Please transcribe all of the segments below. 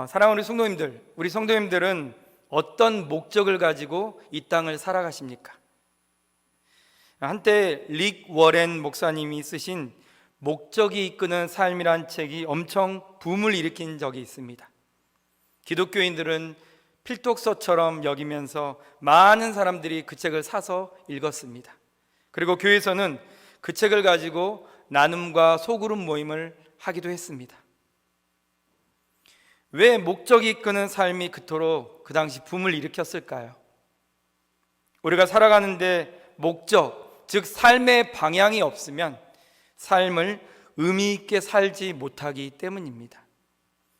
사랑하는 우리 성도님들은 어떤 목적을 가지고 이 땅을 살아가십니까? 한때 릭 워렌 목사님이 쓰신 목적이 이끄는 삶이란 책이 엄청 붐을 일으킨 적이 있습니다. 기독교인들은 필독서처럼 여기면서 많은 사람들이 그 책을 사서 읽었습니다. 그리고 교회에서는 그 책을 가지고 나눔과 소그룹 모임을 하기도 했습니다. 왜 목적이 이끄는 삶이 그토록 그 당시 붐을 일으켰을까요? 우리가 살아가는데 목적, 즉 삶의 방향이 없으면 삶을 의미 있게 살지 못하기 때문입니다.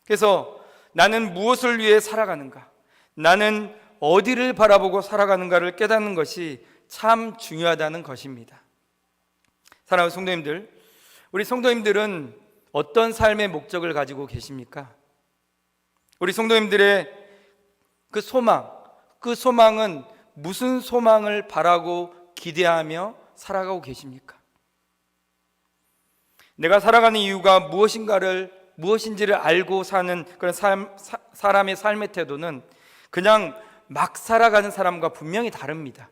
그래서 나는 무엇을 위해 살아가는가? 나는 어디를 바라보고 살아가는가를 깨닫는 것이 참 중요하다는 것입니다. 사랑하는 성도님들, 우리 성도님들은 어떤 삶의 목적을 가지고 계십니까? 우리 성도님들의 그 소망은 무슨 소망을 바라고 기대하며 살아가고 계십니까? 내가 살아가는 이유가 무엇인지를 알고 사는 그런 사람의 삶의 태도는 그냥 막 살아가는 사람과 분명히 다릅니다.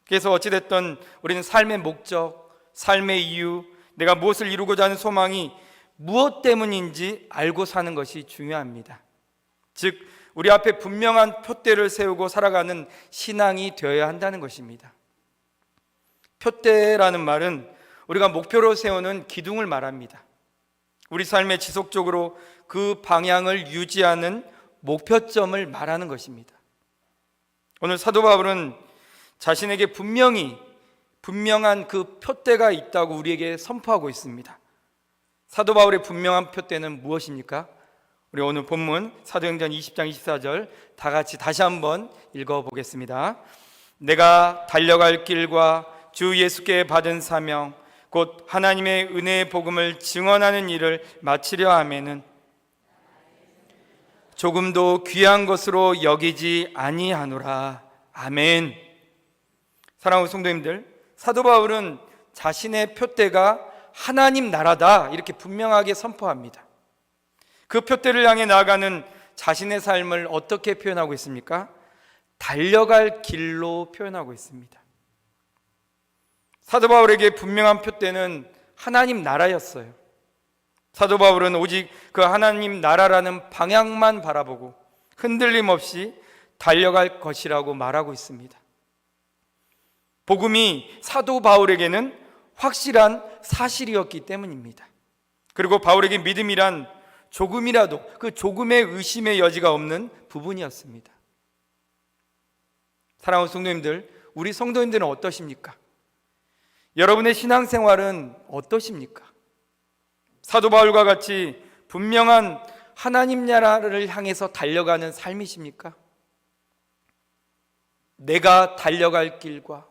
그래서 어찌됐든 우리는 삶의 목적, 삶의 이유, 내가 무엇을 이루고자 하는 소망이 무엇 때문인지 알고 사는 것이 중요합니다. 즉 우리 앞에 분명한 표대를 세우고 살아가는 신앙이 되어야 한다는 것입니다. 표대라는 말은 우리가 목표로 세우는 기둥을 말합니다. 우리 삶에 지속적으로 그 방향을 유지하는 목표점을 말하는 것입니다. 오늘 사도 바울은 자신에게 분명한 그 표대가 있다고 우리에게 선포하고 있습니다. 사도 바울의 분명한 표대는 무엇입니까? 우리 오늘 본문 사도행전 20장 24절 다 같이 다시 한번 읽어보겠습니다. 내가 달려갈 길과 주 예수께 받은 사명 곧 하나님의 은혜의 복음을 증언하는 일을 마치려 하면은 조금도 귀한 것으로 여기지 아니하노라. 아멘. 사랑하는 성도님들, 사도 바울은 자신의 표대가 하나님 나라다 이렇게 분명하게 선포합니다. 그 표대를 향해 나아가는 자신의 삶을 어떻게 표현하고 있습니까? 달려갈 길로 표현하고 있습니다. 사도 바울에게 분명한 표대는 하나님 나라였어요. 사도 바울은 오직 그 하나님 나라라는 방향만 바라보고 흔들림 없이 달려갈 것이라고 말하고 있습니다. 복음이 사도 바울에게는 확실한 사실이었기 때문입니다. 그리고 바울에게 믿음이란 조금이라도 그 조금의 의심의 여지가 없는 부분이었습니다. 사랑하는 성도님들, 우리 성도님들은 어떠십니까? 여러분의 신앙생활은 어떠십니까? 사도 바울과 같이 분명한 하나님 나라를 향해서 달려가는 삶이십니까? 내가 달려갈 길과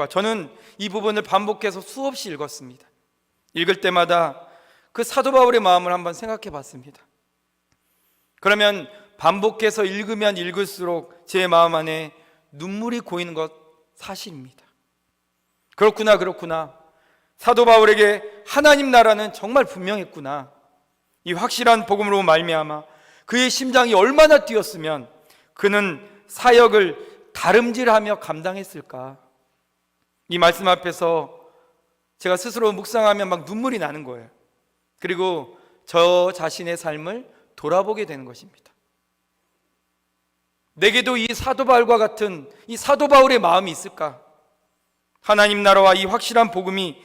저는 이 부분을 반복해서 수없이 읽었습니다. 읽을 때마다 그 사도 바울의 마음을 한번 생각해 봤습니다. 그러면 반복해서 읽으면 읽을수록 제 마음 안에 눈물이 고이는 것 사실입니다. 그렇구나. 사도 바울에게 하나님 나라는 정말 분명했구나. 이 확실한 복음으로 말미암아 그의 심장이 얼마나 뛰었으면 그는 사역을 다름질하며 감당했을까. 이 말씀 앞에서 제가 스스로 묵상하면 막 눈물이 나는 거예요. 그리고 저 자신의 삶을 돌아보게 되는 것입니다. 내게도 이 사도 바울과 같은 이 사도 바울의 마음이 있을까? 하나님 나라와 이 확실한 복음이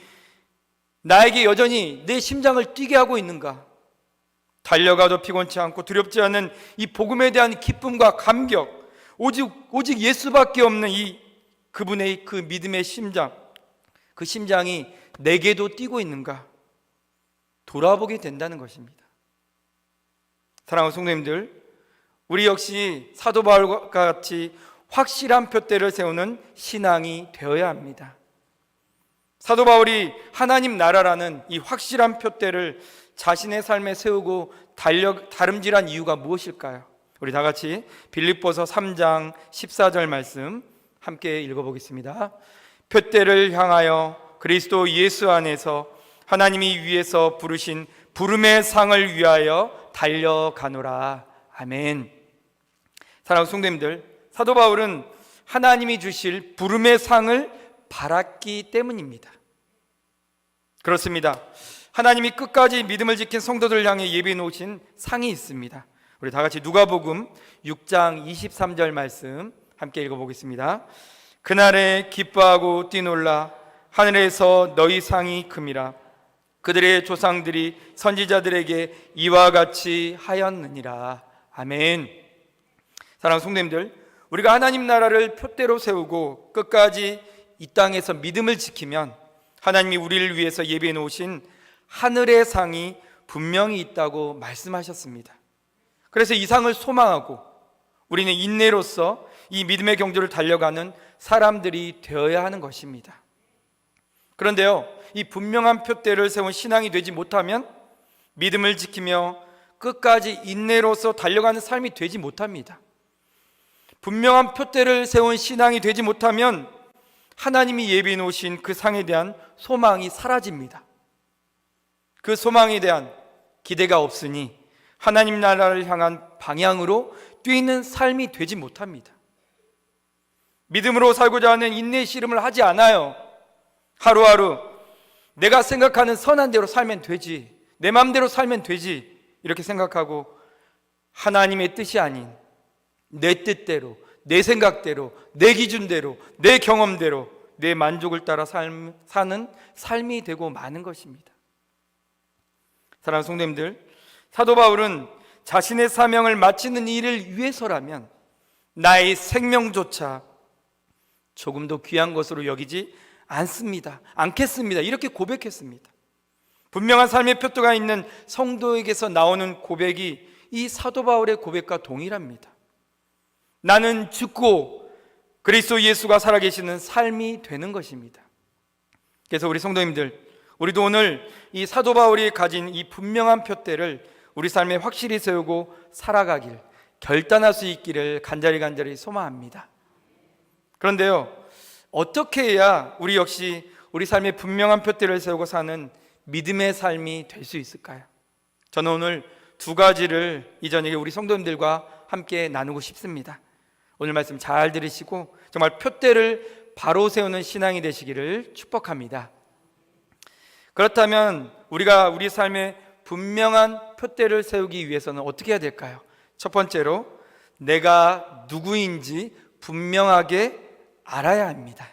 나에게 여전히 내 심장을 뛰게 하고 있는가? 달려가도 피곤치 않고 두렵지 않은 이 복음에 대한 기쁨과 감격, 오직 예수밖에 없는 그분의 그 믿음의 심장, 그 심장이 내게도 뛰고 있는가? 돌아보게 된다는 것입니다. 사랑하는 성도님들, 우리 역시 사도 바울과 같이 확실한 표대를 세우는 신앙이 되어야 합니다. 사도 바울이 하나님 나라라는 이 확실한 표대를 자신의 삶에 세우고 다름질한 이유가 무엇일까요? 우리 다 같이 빌립보서 3장 14절 말씀 함께 읽어보겠습니다. 표대를 향하여 그리스도 예수 안에서 하나님이 위에서 부르신 부름의 상을 위하여 달려가노라. 아멘. 사랑하는 성도님들, 사도 바울은 하나님이 주실 부름의 상을 바랐기 때문입니다. 그렇습니다. 하나님이 끝까지 믿음을 지킨 성도들 향해 예비해 놓으신 상이 있습니다. 우리 다 같이 누가복음 6장 23절 말씀 함께 읽어보겠습니다. 그날에 기뻐하고 뛰놀라 하늘에서 너희 상이 큼이라. 그들의 조상들이 선지자들에게 이와 같이 하였느니라. 아멘. 사랑하는 성도님들, 우리가 하나님 나라를 표대로 세우고 끝까지 이 땅에서 믿음을 지키면 하나님이 우리를 위해서 예비해 놓으신 하늘의 상이 분명히 있다고 말씀하셨습니다. 그래서 이 상을 소망하고 우리는 인내로서 이 믿음의 경주를 달려가는 사람들이 되어야 하는 것입니다. 그런데요, 이 분명한 표대를 세운 신앙이 되지 못하면 믿음을 지키며 끝까지 인내로서 달려가는 삶이 되지 못합니다. 분명한 표대를 세운 신앙이 되지 못하면 하나님이 예비해 놓으신 그 상에 대한 소망이 사라집니다. 그 소망에 대한 기대가 없으니 하나님 나라를 향한 방향으로 뛰는 삶이 되지 못합니다. 믿음으로 살고자 하는 인내의 씨름을 하지 않아요. 하루하루 내가 생각하는 선한 대로 살면 되지, 내 마음대로 살면 되지, 이렇게 생각하고 하나님의 뜻이 아닌 내 뜻대로, 내 생각대로, 내 기준대로, 내 경험대로 내 만족을 따라 사는 삶이 되고 마는 것입니다. 사랑하는 성도님들, 사도 바울은 자신의 사명을 마치는 일을 위해서라면 나의 생명조차 조금도 귀한 것으로 여기지 않겠습니다. 이렇게 고백했습니다. 분명한 삶의 표토가 있는 성도에게서 나오는 고백이 이 사도 바울의 고백과 동일합니다. 나는 죽고 그리스도 예수가 살아계시는 삶이 되는 것입니다. 그래서 우리 성도님들, 우리도 오늘 이 사도 바울이 가진 이 분명한 표대를 우리 삶에 확실히 세우고 살아가길, 결단할 수 있기를 간절히 소망합니다. 그런데요, 어떻게 해야 우리 역시 우리 삶에 분명한 표대를 세우고 사는 믿음의 삶이 될 수 있을까요? 저는 오늘 두 가지를 이 저녁에 우리 성도님들과 함께 나누고 싶습니다. 오늘 말씀 잘 들으시고 정말 표대를 바로 세우는 신앙이 되시기를 축복합니다. 그렇다면 우리가 우리 삶에 분명한 표대를 세우기 위해서는 어떻게 해야 될까요? 첫 번째로 내가 누구인지 분명하게 알아야 합니다.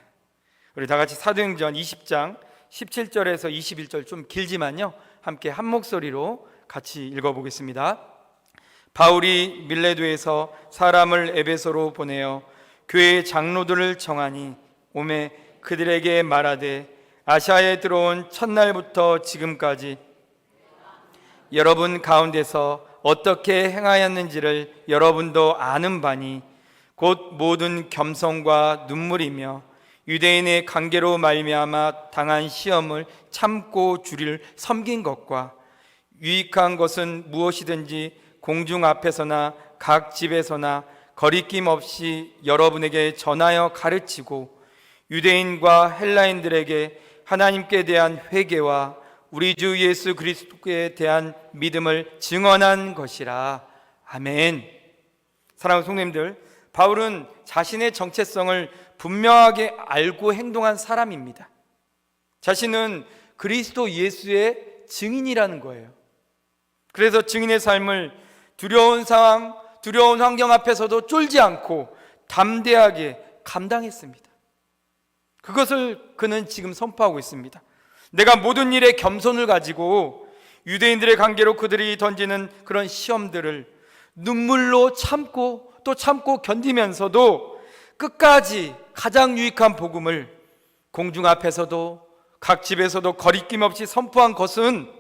우리 다 같이 사도행전 20장 17절에서 21절, 좀 길지만요, 함께 한 목소리로 같이 읽어보겠습니다. 바울이 밀레도에서 사람을 에베소로 보내어 교회 장로들을 정하니 오매 그들에게 말하되 아시아에 들어온 첫날부터 지금까지 여러분 가운데서 어떻게 행하였는지를 여러분도 아는 바니 곧 모든 겸손과 눈물이며 유대인의 관계로 말미암아 당한 시험을 참고 주를 섬긴 것과 유익한 것은 무엇이든지 공중 앞에서나 각 집에서나 거리낌 없이 여러분에게 전하여 가르치고 유대인과 헬라인들에게 하나님께 대한 회개와 우리 주 예수 그리스도에 대한 믿음을 증언한 것이라. 아멘. 사랑하는 성도님들, 바울은 자신의 정체성을 분명하게 알고 행동한 사람입니다. 자신은 그리스도 예수의 증인이라는 거예요. 그래서 증인의 삶을 두려운 상황, 두려운 환경 앞에서도 쫄지 않고 담대하게 감당했습니다. 그것을 그는 지금 선포하고 있습니다. 내가 모든 일에 겸손을 가지고 유대인들의 관계로 그들이 던지는 그런 시험들을 눈물로 참고 또 참고 견디면서도 끝까지 가장 유익한 복음을 공중 앞에서도 각 집에서도 거리낌 없이 선포한 것은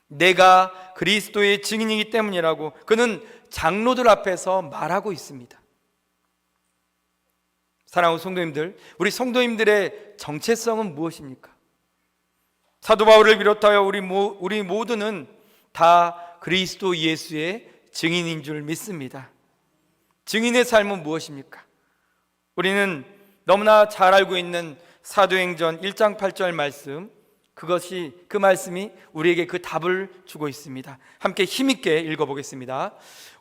내가 그리스도의 증인이기 때문이라고 그는 장로들 앞에서 말하고 있습니다. 사랑하는 성도님들, 우리 성도님들의 정체성은 무엇입니까? 사도 바울을 비롯하여 우리 모두는 다 그리스도 예수의 증인인 줄 믿습니다. 증인의 삶은 무엇입니까? 우리는 너무나 잘 알고 있는 사도행전 1장 8절 말씀 그 말씀이 우리에게 그 답을 주고 있습니다. 함께 힘있게 읽어보겠습니다.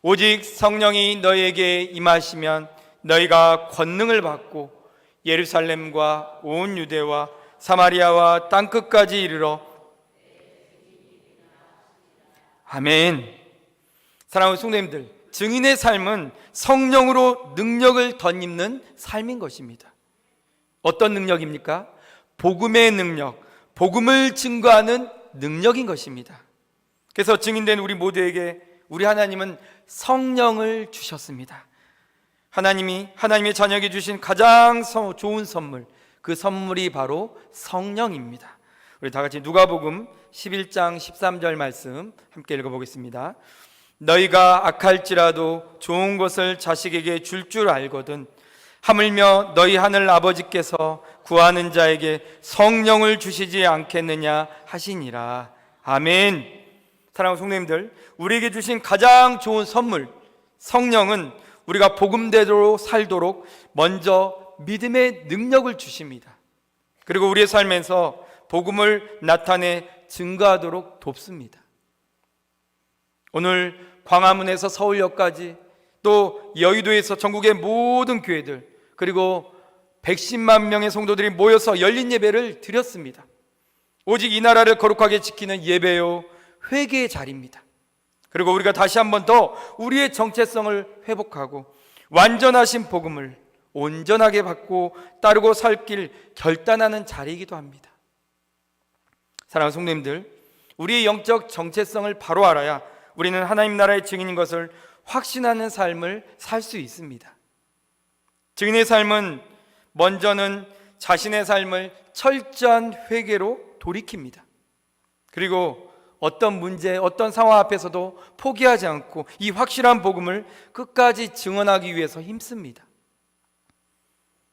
오직 성령이 너희에게 임하시면 너희가 권능을 받고 예루살렘과 온 유대와 사마리아와 땅끝까지 이르러 아멘. 사랑하는 성도님들, 증인의 삶은 성령으로 능력을 덧입는 삶인 것입니다. 어떤 능력입니까? 복음의 능력, 복음을 증거하는 능력인 것입니다. 그래서 증인된 우리 모두에게 우리 하나님은 성령을 주셨습니다. 하나님의 자녀에게 주신 가장 좋은 선물, 그 선물이 바로 성령입니다. 우리 다 같이 누가복음 11장 13절 말씀 함께 읽어보겠습니다. 너희가 악할지라도 좋은 것을 자식에게 줄 줄 알거든 하물며 너희 하늘 아버지께서 구하는 자에게 성령을 주시지 않겠느냐 하시니라. 아멘. 사랑하는 성도님들, 우리에게 주신 가장 좋은 선물 성령은 우리가 복음대로 살도록 먼저 믿음의 능력을 주십니다. 그리고 우리의 삶에서 복음을 나타내 증거하도록 돕습니다. 오늘 광화문에서 서울역까지 또 여의도에서 전국의 모든 교회들 그리고 110만 명의 성도들이 모여서 열린 예배를 드렸습니다. 오직 이 나라를 거룩하게 지키는 예배요 회개의 자리입니다. 그리고 우리가 다시 한 번 더 우리의 정체성을 회복하고 완전하신 복음을 온전하게 받고 따르고 살 길 결단하는 자리이기도 합니다. 사랑하는 성도님들, 우리의 영적 정체성을 바로 알아야 우리는 하나님 나라의 증인인 것을 확신하는 삶을 살 수 있습니다. 증인의 삶은 먼저는 자신의 삶을 철저한 회개로 돌이킵니다. 그리고 어떤 문제, 어떤 상황 앞에서도 포기하지 않고 이 확실한 복음을 끝까지 증언하기 위해서 힘씁니다.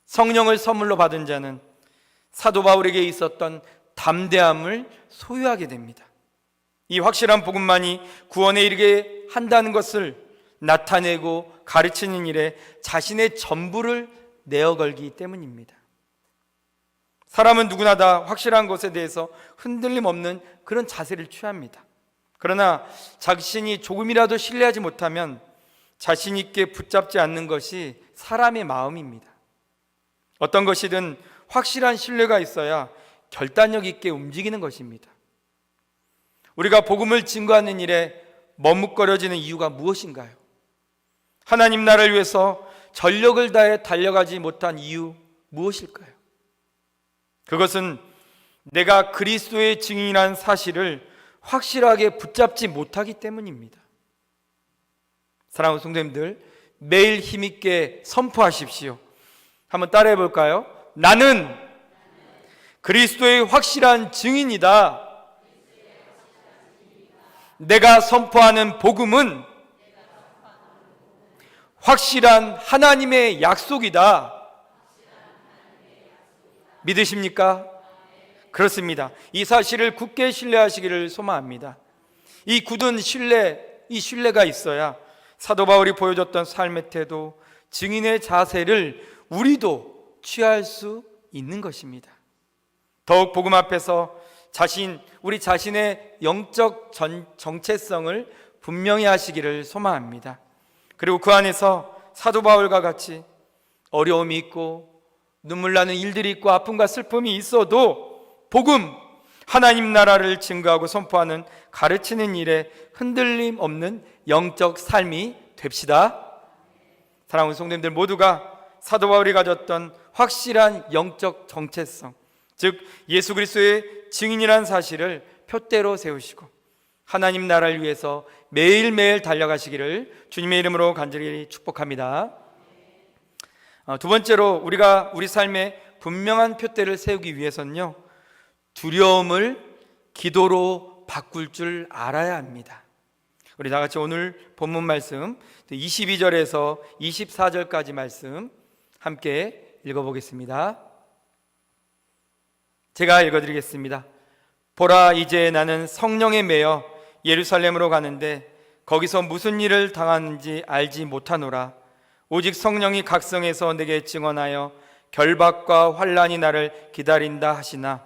성령을 선물로 받은 자는 사도 바울에게 있었던 담대함을 소유하게 됩니다. 이 확실한 복음만이 구원에 이르게 한다는 것을 나타내고 가르치는 일에 자신의 전부를 내어 걸기 때문입니다. 사람은 누구나 다 확실한 것에 대해서 흔들림 없는 그런 자세를 취합니다. 그러나 자신이 조금이라도 신뢰하지 못하면 자신 있게 붙잡지 않는 것이 사람의 마음입니다. 어떤 것이든 확실한 신뢰가 있어야 결단력 있게 움직이는 것입니다. 우리가 복음을 증거하는 일에 머뭇거려지는 이유가 무엇인가요? 하나님 나라를 위해서 전력을 다해 달려가지 못한 이유 무엇일까요? 그것은 내가 그리스도의 증인이라는 사실을 확실하게 붙잡지 못하기 때문입니다. 사랑하는 성도님들, 매일 힘있게 선포하십시오. 한번 따라해 볼까요? 나는 그리스도의 확실한 증인이다. 내가 선포하는 복음은 확실한 하나님의 약속이다. 믿으십니까? 그렇습니다. 이 사실을 굳게 신뢰하시기를 소망합니다. 이 굳은 신뢰가 있어야 사도 바울이 보여줬던 삶의 태도, 증인의 자세를 우리도 취할 수 있는 것입니다. 더욱 복음 앞에서 우리 자신의 영적 정체성을 분명히 하시기를 소망합니다. 그리고 그 안에서 사도 바울과 같이 어려움이 있고 눈물 나는 일들이 있고 아픔과 슬픔이 있어도 복음, 하나님 나라를 증거하고 선포하는 가르치는 일에 흔들림 없는 영적 삶이 됩시다. 사랑하는 성도님들 모두가 사도 바울이 가졌던 확실한 영적 정체성, 즉 예수 그리스도의 증인이라는 사실을 표대로 세우시고 하나님 나라를 위해서 매일매일 달려가시기를 주님의 이름으로 간절히 축복합니다. 두 번째로 우리가 우리 삶에 분명한 표대를 세우기 위해서는요, 두려움을 기도로 바꿀 줄 알아야 합니다. 우리 다 같이 오늘 본문 말씀 22절에서 24절까지 말씀 함께 읽어보겠습니다. 제가 읽어드리겠습니다. 보라, 이제 나는 성령에 매여 예루살렘으로 가는데 거기서 무슨 일을 당하는지 알지 못하노라. 오직 성령이 각성해서 내게 증언하여 결박과 환난이 나를 기다린다 하시나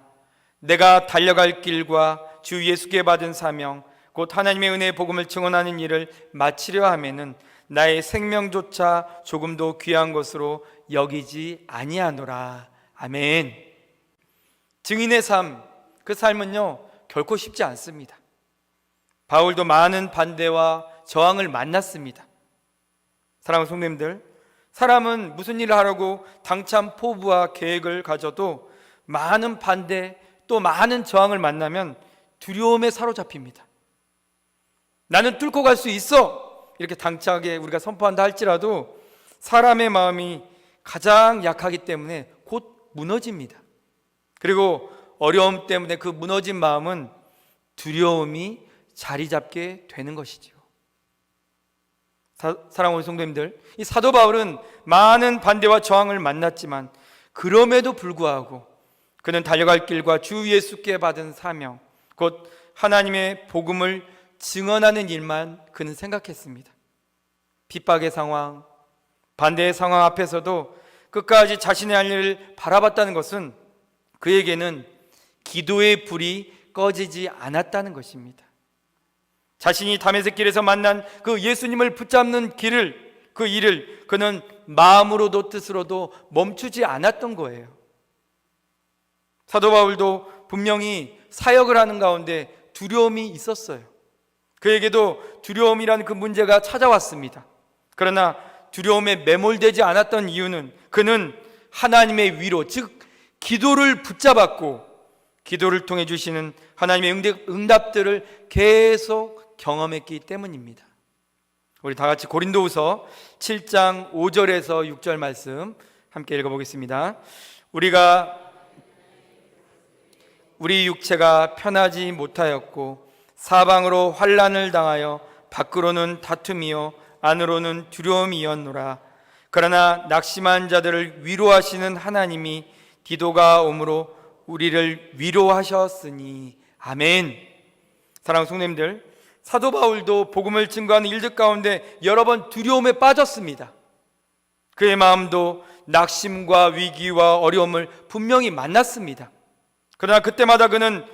내가 달려갈 길과 주 예수께 받은 사명, 곧 하나님의 은혜의 복음을 증언하는 일을 마치려 하면은 나의 생명조차 조금도 귀한 것으로 여기지 아니하노라. 아멘. 증인의 삶, 그 삶은요 결코 쉽지 않습니다. 바울도 많은 반대와 저항을 만났습니다. 사랑하는 성도님들, 사람은 무슨 일을 하려고 당찬 포부와 계획을 가져도 많은 반대 또 많은 저항을 만나면 두려움에 사로잡힙니다. 나는 뚫고 갈 수 있어, 이렇게 당차게 우리가 선포한다 할지라도 사람의 마음이 가장 약하기 때문에 곧 무너집니다. 그리고 어려움 때문에 그 무너진 마음은 두려움이 자리 잡게 되는 것이죠. 사랑하는 성도님들, 이 사도 바울은 많은 반대와 저항을 만났지만 그럼에도 불구하고 그는 달려갈 길과 주 예수께 받은 사명, 곧 하나님의 복음을 증언하는 일만 그는 생각했습니다. 핍박의 상황, 반대의 상황 앞에서도 끝까지 자신의 할 일을 바라봤다는 것은 그에게는 기도의 불이 꺼지지 않았다는 것입니다. 자신이 다메섹 길에서 만난 그 예수님을 붙잡는 그 일을 그는 마음으로도 뜻으로도 멈추지 않았던 거예요. 사도 바울도 분명히 사역을 하는 가운데 두려움이 있었어요. 그에게도 두려움이라는 그 문제가 찾아왔습니다. 그러나 두려움에 매몰되지 않았던 이유는 그는 하나님의 위로, 즉 기도를 붙잡았고 기도를 통해 주시는 하나님의 응답들을 계속 경험했기 때문입니다. 우리 다 같이 고린도후서 7장 5절에서 6절 말씀 함께 읽어보겠습니다. 우리 육체가 편하지 못하였고 사방으로 환난을 당하여 밖으로는 다툼이요 안으로는 두려움이었노라. 그러나 낙심한 자들을 위로하시는 하나님이 디도가 오므로 우리를 위로하셨으니. 아멘. 사랑하는 성도님들, 사도 바울도 복음을 증거하는 일들 가운데 여러 번 두려움에 빠졌습니다. 그의 마음도 낙심과 위기와 어려움을 분명히 만났습니다. 그러나 그때마다 그는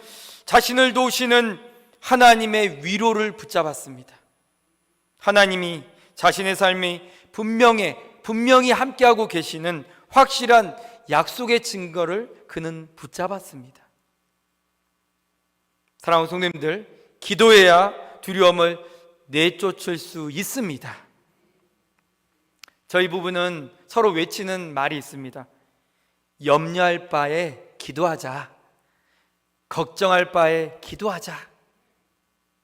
자신을 도우시는 하나님의 위로를 붙잡았습니다. 하나님이 자신의 삶이 분명히 함께하고 계시는 확실한 약속의 증거를 그는 붙잡았습니다. 사랑하는 성도님들, 기도해야 두려움을 내쫓을 수 있습니다. 저희 부부는 서로 외치는 말이 있습니다. 염려할 바에 기도하자. 걱정할 바에 기도하자.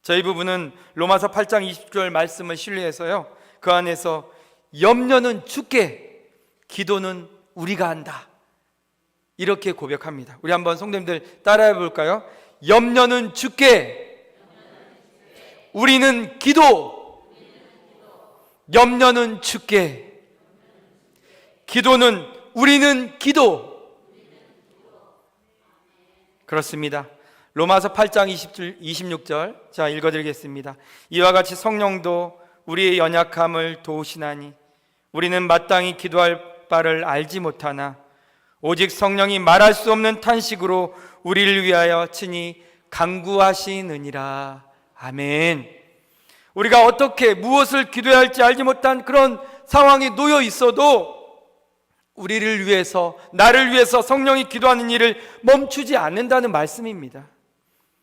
저희 부부는 로마서 8장 20절 말씀을 신뢰해서요, 그 안에서 염려는 주께, 기도는 우리가 한다, 이렇게 고백합니다. 우리 한번 성도님들 따라해 볼까요? 염려는 주께, 우리는 기도. 염려는 주께, 기도는 우리는 기도. 그렇습니다. 로마서 8장 26절 자 읽어드리겠습니다. 이와 같이 성령도 우리의 연약함을 도우시나니 우리는 마땅히 기도할 바를 알지 못하나 오직 성령이 말할 수 없는 탄식으로 우리를 위하여 친히 간구하시느니라. 아멘. 우리가 어떻게 무엇을 기도해야 할지 알지 못한 그런 상황에 놓여 있어도 우리를 위해서, 나를 위해서 성령이 기도하는 일을 멈추지 않는다는 말씀입니다.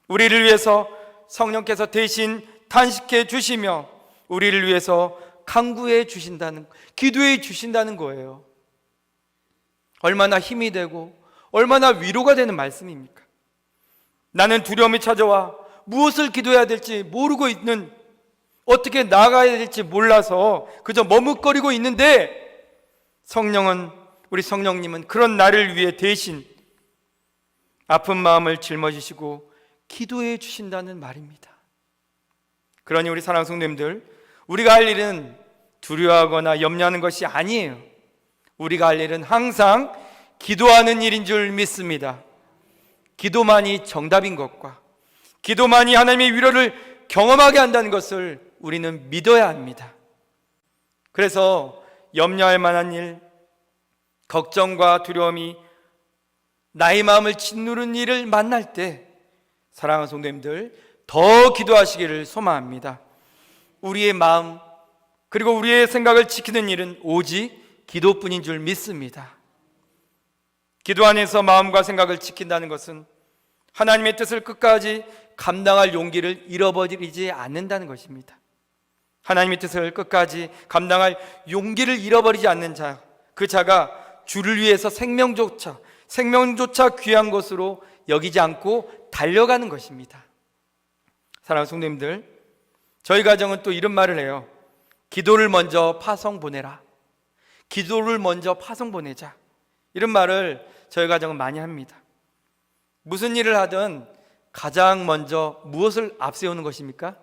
우리를 위해서 성령께서 대신 탄식해 주시며 우리를 위해서 간구해 주신다는, 기도해 주신다는 거예요. 얼마나 힘이 되고 얼마나 위로가 되는 말씀입니까? 나는 두려움이 찾아와 무엇을 기도해야 될지 모르고 있는, 어떻게 나아가야 될지 몰라서 그저 머뭇거리고 있는데 우리 성령님은 그런 나를 위해 대신 아픈 마음을 짊어지시고 기도해 주신다는 말입니다. 그러니 우리 사랑하는 성도님들, 우리가 할 일은 두려워하거나 염려하는 것이 아니에요. 우리가 할 일은 항상 기도하는 일인 줄 믿습니다. 기도만이 정답인 것과 기도만이 하나님의 위로를 경험하게 한다는 것을 우리는 믿어야 합니다. 그래서 염려할 만한 일, 걱정과 두려움이 나의 마음을 짓누르는 일을 만날 때 사랑하는 성도님들 더 기도하시기를 소망합니다. 우리의 마음 그리고 우리의 생각을 지키는 일은 오직 기도뿐인 줄 믿습니다. 기도 안에서 마음과 생각을 지킨다는 것은 하나님의 뜻을 끝까지 감당할 용기를 잃어버리지 않는다는 것입니다. 하나님의 뜻을 끝까지 감당할 용기를 잃어버리지 않는 자, 그 자가 주를 위해서 생명조차 귀한 것으로 여기지 않고 달려가는 것입니다. 사랑하는 성도님들, 저희 가정은 또 이런 말을 해요. 기도를 먼저 파송 보내라. 기도를 먼저 파송 보내자. 이런 말을 저희 가정은 많이 합니다. 무슨 일을 하든 가장 먼저 무엇을 앞세우는 것입니까?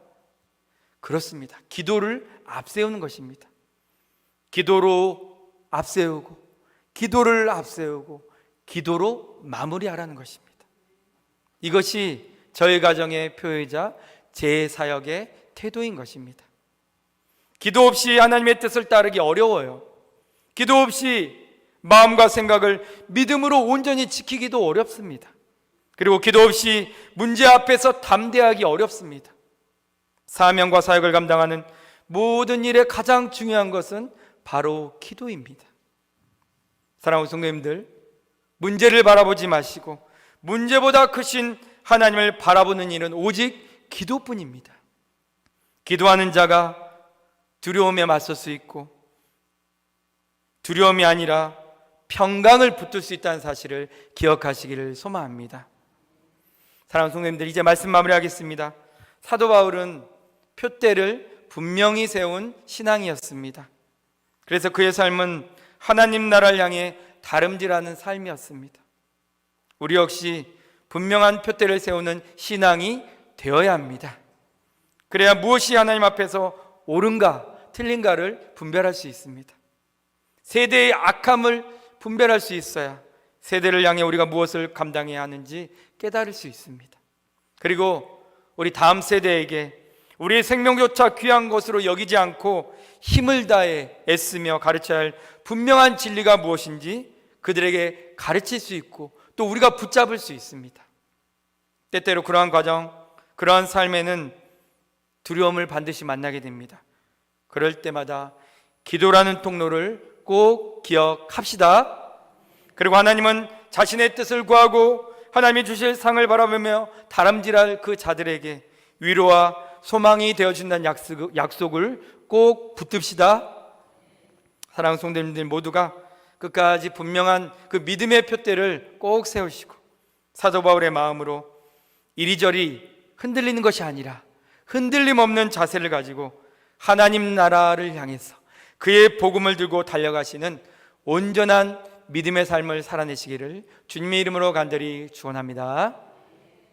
그렇습니다. 기도를 앞세우는 것입니다. 기도로 앞세우고 기도를 앞세우고 기도로 마무리하라는 것입니다. 이것이 저희 가정의 표의자 제 사역의 태도인 것입니다. 기도 없이 하나님의 뜻을 따르기 어려워요. 기도 없이 마음과 생각을 믿음으로 온전히 지키기도 어렵습니다. 그리고 기도 없이 문제 앞에서 담대하기 어렵습니다. 사명과 사역을 감당하는 모든 일에 가장 중요한 것은 바로 기도입니다. 사랑하는 성도님들, 문제를 바라보지 마시고 문제보다 크신 하나님을 바라보는 일은 오직 기도뿐입니다. 기도하는 자가 두려움에 맞설 수 있고 두려움이 아니라 평강을 붙들 수 있다는 사실을 기억하시기를 소망합니다. 사랑하는 성도님들, 이제 말씀 마무리하겠습니다. 사도 바울은 표대를 분명히 세운 신앙이었습니다. 그래서 그의 삶은 하나님 나라를 향해 다름질하는 삶이었습니다. 우리 역시 분명한 표대를 세우는 신앙이 되어야 합니다. 그래야 무엇이 하나님 앞에서 옳은가 틀린가를 분별할 수 있습니다. 세대의 악함을 분별할 수 있어야 세대를 향해 우리가 무엇을 감당해야 하는지 깨달을 수 있습니다. 그리고 우리 다음 세대에게 우리의 생명조차 귀한 것으로 여기지 않고 힘을 다해 애쓰며 가르쳐야 할 분명한 진리가 무엇인지 그들에게 가르칠 수 있고 또 우리가 붙잡을 수 있습니다. 때때로 그러한 과정, 그러한 삶에는 두려움을 반드시 만나게 됩니다. 그럴 때마다 기도라는 통로를 꼭 기억합시다. 그리고 하나님은 자신의 뜻을 구하고 하나님이 주실 상을 바라보며 다름질할 그 자들에게 위로와 소망이 되어준다는 약속을 꼭 붙듭시다. 사랑하는 성도님들 모두가 끝까지 분명한 그 믿음의 표대를 꼭 세우시고 사도 바울의 마음으로 이리저리 흔들리는 것이 아니라 흔들림 없는 자세를 가지고 하나님 나라를 향해서 그의 복음을 들고 달려가시는 온전한 믿음의 삶을 살아내시기를 주님의 이름으로 간절히 축원합니다.